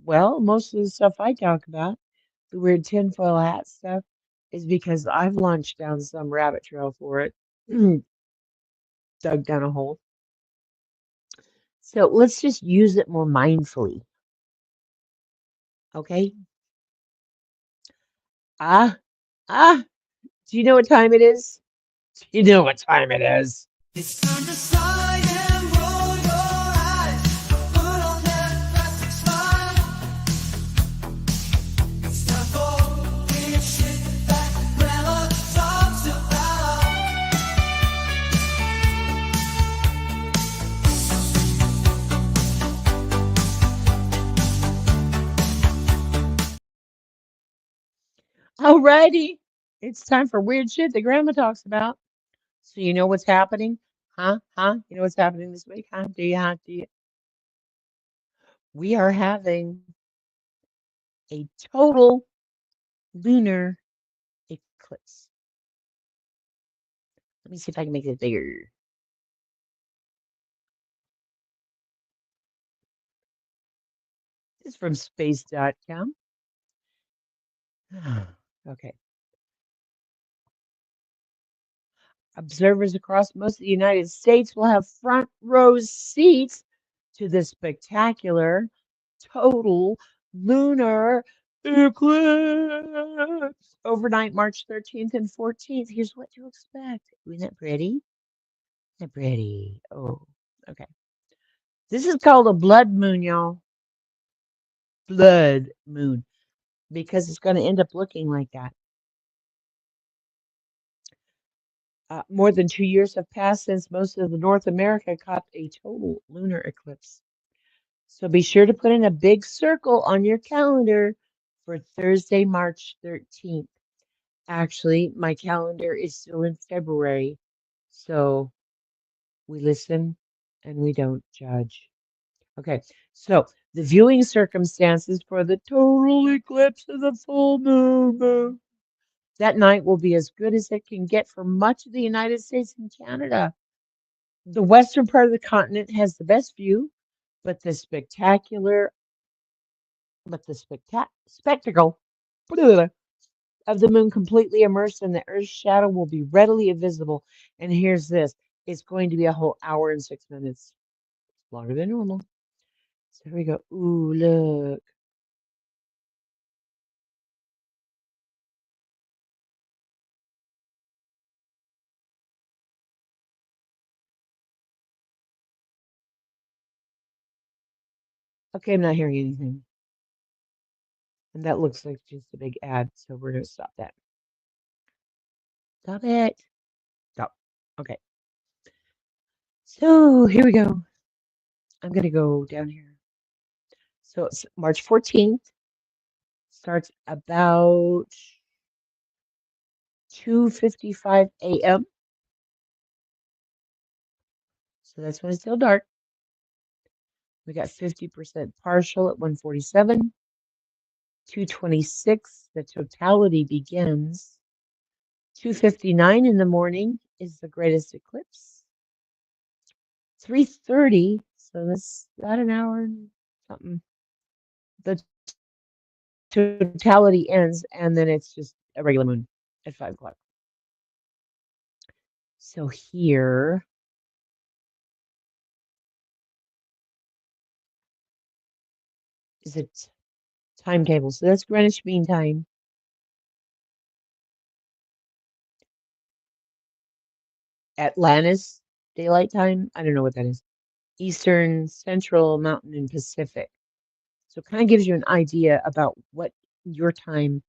well, most of the stuff I talk about, the weird tinfoil hat stuff, is because I've launched down some rabbit trail for it, dug down a hole. So let's just use it more mindfully, okay? Ah, ah, do you know what time it is? Do you know what time it is? It's time to sigh and roll your eyes. Put on that plastic smile. It's time for weird shit that Grandma talks about. Alrighty, it's time for weird shit that Grandma talks about. So you know what's happening? Huh? Huh? You know what's happening this week? Huh? Do you? Huh? Do you? We are having a total lunar eclipse. Let me see if I can make it bigger. This is from space.com. Okay. Observers across most of the United States will have front row seats to the spectacular total lunar eclipse overnight March 13th and 14th. Here's what to expect. Isn't that pretty? Isn't that pretty? Oh, okay. This is called a blood moon, y'all. Blood moon. Because it's going to end up looking like that. More than 2 years have passed since most of the North America caught a total lunar eclipse. So be sure to put in a big circle on your calendar for Thursday, March 13th. Actually, my calendar is still in February. So we listen and we don't judge. Okay, so the viewing circumstances for the total eclipse of the full moon that night will be as good as it can get for much of the United States and Canada. The western part of the continent has the best view, but the spectacle of the moon completely immersed in the Earth's shadow will be readily visible. And here's this: it's going to be a whole hour and 6 minutes, longer than normal. So here we go. Ooh, look. Okay, I'm not hearing anything. And that looks like just a big ad, so we're going to stop that. Stop it. Stop. Okay. So here we go. I'm going to go down here. So it's March 14th. Starts about 2:55 a.m. So that's when it's still dark. We got 50% partial at 1:47. 2:26, the totality begins. 2:59 in the morning is the greatest eclipse. 3:30, so that's about an hour and something. The totality ends, and then it's just a regular moon at 5 o'clock. So here is a timetable. So that's Greenwich Mean Time. Atlantis Daylight Time. I don't know what that is. Eastern, Central, Mountain, and Pacific. So it kind of gives you an idea about what your time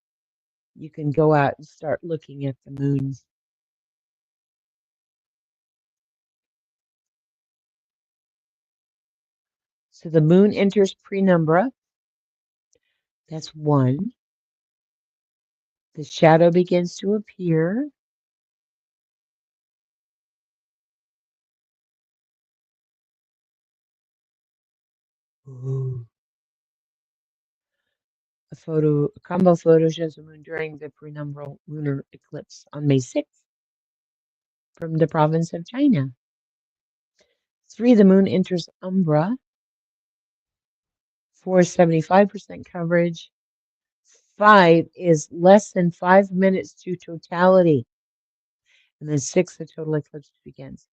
you can go out and start looking at the moon. So the moon enters penumbra. That's 1. The shadow begins to appear. Ooh. A combo photo shows the moon during the penumbral lunar eclipse on May 6th from the province of China. 3, the moon enters umbra. 4, 75% coverage. 5 is less than 5 minutes to totality. And then 6, the total eclipse begins.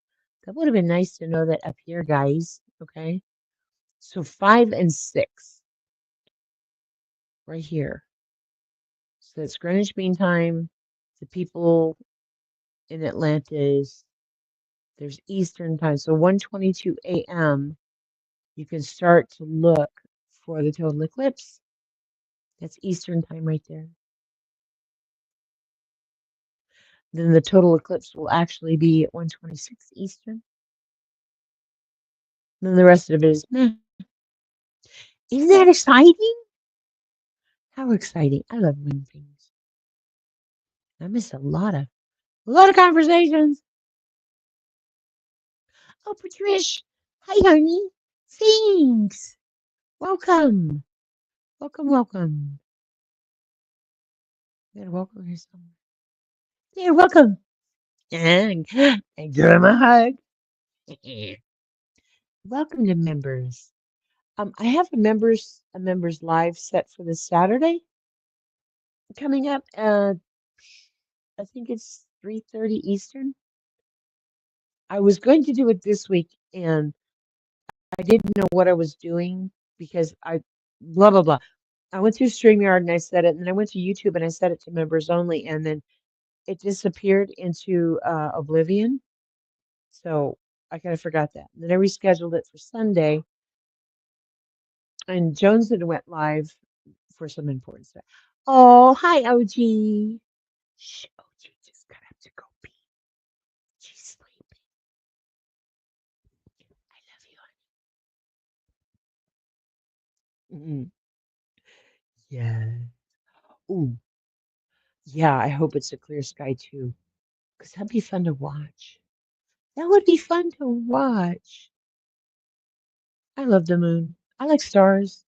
That would have been nice to know that up here, guys. Okay. So 5 and 6 right here. So that's Greenwich Mean Time. The people in Atlantis, there's Eastern Time. So 1:22 a.m. you can start to look for the total eclipse. That's Eastern Time right there. Then the total eclipse will actually be at 1:26 Eastern. Then the rest of it is meh. Isn't that exciting? How exciting. I love moon things. I missed a lot of conversations. Oh, Patricia. Hi, honey. Thanks. Welcome. Welcome, welcome. You gotta welcome here somewhere. You're welcome. And give him a hug. Welcome to members. I have a members live set for this Saturday coming up. I think it's 3:30 Eastern. I was going to do it this week, and I didn't know what I was doing because I blah blah blah. I went through StreamYard and I set it, and then I went to YouTube and I set it to members only, and then it disappeared into oblivion. So I kind of forgot that. And then I rescheduled it for Sunday, and Jones had went live for some important stuff. Oh, hi, OG. Shh, OG just got up to go pee. She's sleeping. I love you, honey. Yeah. Ooh, yeah. I hope it's a clear sky too, because that'd be fun to watch. That would be fun to watch. I love the moon. I like stars.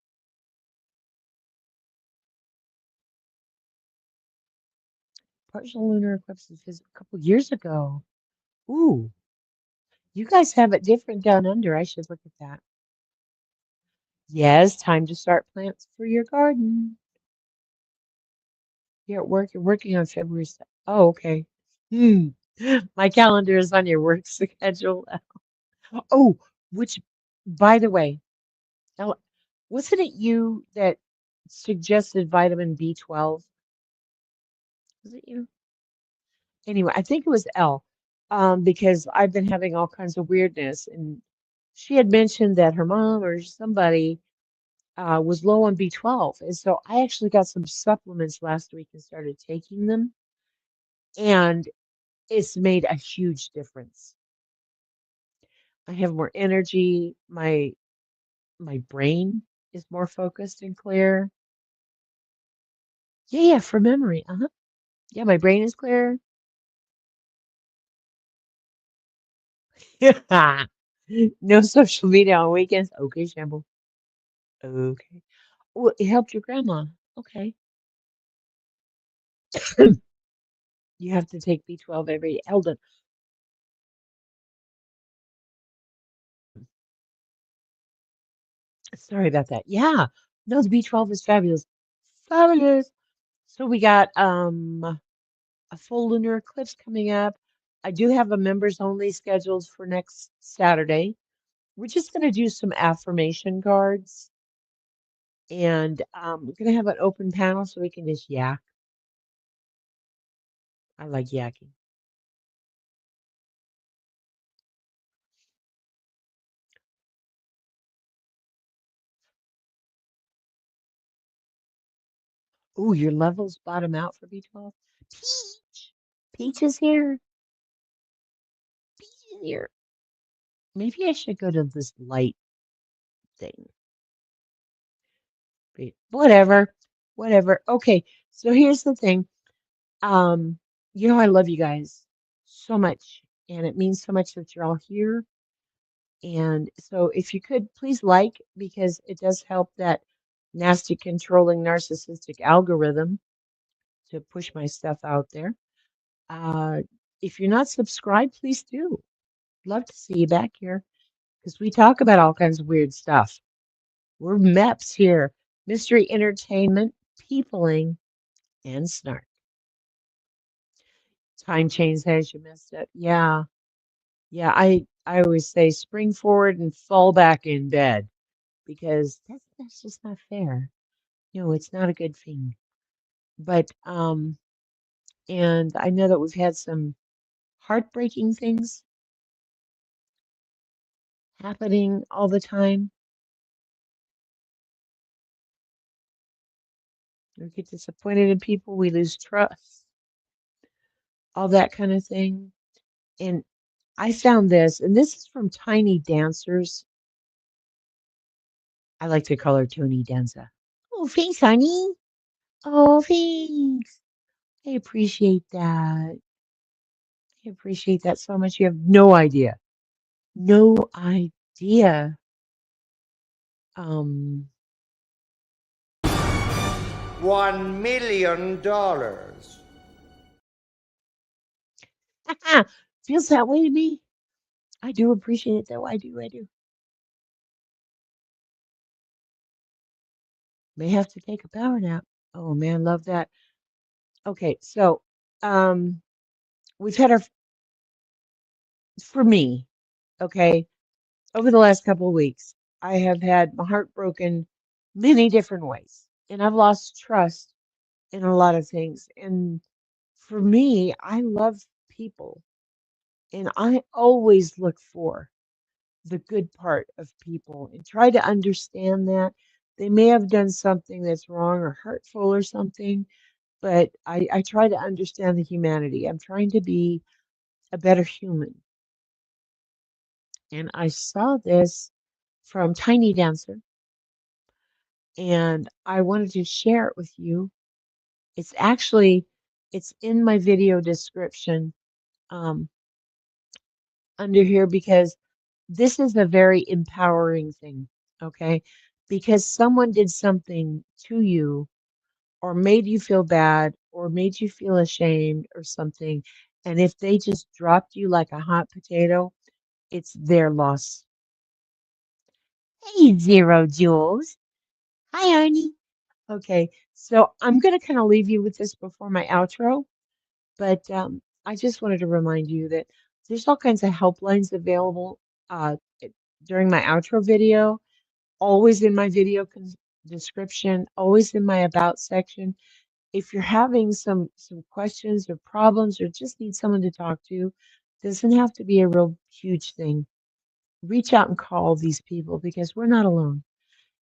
Partial lunar eclipses was a couple years ago. Ooh, you guys have it different down under. I should look at that. Yes, time to start plants for your garden. You're at work. You're working on February. Oh, okay. Hmm. My calendar is on your work schedule. Oh, which, by the way, Ella, wasn't it you that suggested vitamin B12? Was it you? Anyway, I think it was Elle, because I've been having all kinds of weirdness, and she had mentioned that her mom or somebody was low on B12, and so I actually got some supplements last week and started taking them, and it's made a huge difference. I have more energy. My brain is more focused and clear. Yeah, yeah, for memory. Uh-huh. Yeah, my brain is clear. No social media on weekends. Okay, Shamble. Okay. Well, it helped your grandma. Okay. You have to take B12 every Eldon. Sorry about that. Yeah. No, the B12 is fabulous. Fabulous. So we got a full lunar eclipse coming up. I do have a members only scheduled for next Saturday. We're just going to do some affirmation cards, and we're going to have an open panel so we can just yak. I like yakking. Ooh, your levels bottom out for B12. Peach. Peach is here. Peach is here. Maybe I should go to this light thing. Whatever. Whatever. Okay. So here's the thing. Um, I love you guys so much, and it means so much that you're all here. And so if you could please like, because it does help that nasty, controlling, narcissistic algorithm to push my stuff out there. If you're not subscribed, please do. Love to see you back here because we talk about all kinds of weird stuff. We're MEPS here. Mystery entertainment, peopling, and snark. Time change has you messed up. Yeah. Yeah. I always say spring forward and fall back in bed because that's just not fair. No, it's not a good thing. But and I know that we've had some heartbreaking things happening all the time. We get disappointed in people, we lose trust, all that kind of thing. And I found this, and this is from Tiny Dancers. I like to call her Tony Danza. Oh, thanks, honey. Oh, thanks. I appreciate that. I appreciate that so much. You have no idea. No idea. Um, $1 million. feels that way to me. I do appreciate it, though. I do. I do. May have to take a power nap. Oh man, love that. Okay, so we've had our for me, okay, over the last couple of weeks, I have had my heart broken many different ways, and I've lost trust in a lot of things. And for me, I love people, and I always look for the good part of people and try to understand that they may have done something that's wrong or hurtful or something, but I try to understand the humanity. I'm trying to be a better human. And I saw this from Tiny Dancer, and I wanted to share it with you. It's actually it's in my video description um, under here because this is a very empowering thing, okay? Because someone did something to you or made you feel bad or made you feel ashamed or something, and if they just dropped you like a hot potato, it's their loss. Hey, Zero Jules. Hi, Arnie. Okay, so I'm going to kind of leave you with this before my outro, but I just wanted to remind you that there's all kinds of helplines available uh, during my outro video, always in my video description, always in my about section. If you're having some questions or problems or just need someone to talk to, doesn't have to be a real huge thing. Reach out and call these people because we're not alone.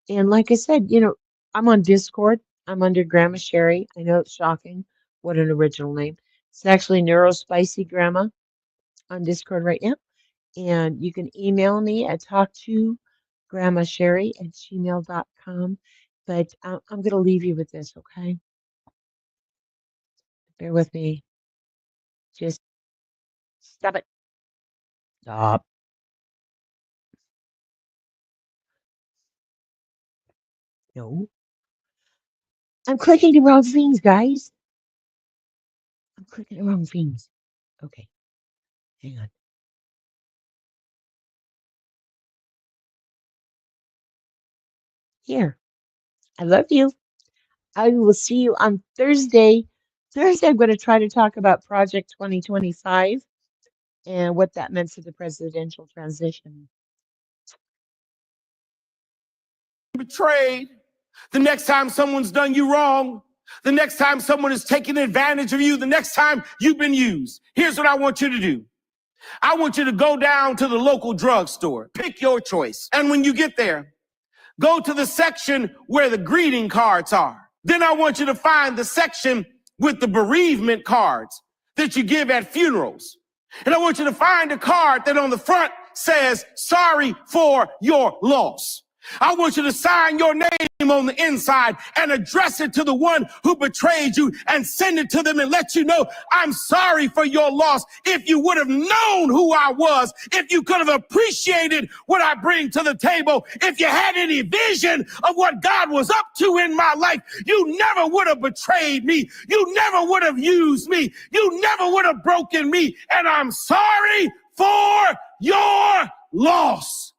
And like I said, I'm on Discord. I'm under Grandma Sherry. I know it's shocking. What an original name. It's actually NeuroSpicy Gramma on Discord right now. And you can email me at talktogrammasherry@gmail.com. But I'm going to leave you with this, okay? Bear with me. Just stop it. Stop. No. I'm clicking the wrong things, guys. I'm clicking the wrong things. Okay. Hang on. Here. I love you. I will see you on Thursday. Thursday, I'm going to try to talk about Project 2025 and what that meant for the presidential transition. Betrayed, the next time someone's done you wrong, the next time someone is taking advantage of you, the next time you've been used, here's what I want you to do. I want you to go down to the local drugstore, pick your choice. And when you get there, go to the section where the greeting cards are. Then I want you to find the section with the bereavement cards that you give at funerals. And I want you to find a card that on the front says, sorry for your loss. I want you to sign your name on the inside and address it to the one who betrayed you and send it to them and let you know, I'm sorry for your loss. If you would have known who I was, if you could have appreciated what I bring to the table, if you had any vision of what God was up to in my life, you never would have betrayed me. You never would have used me. You never would have broken me. And I'm sorry for your loss.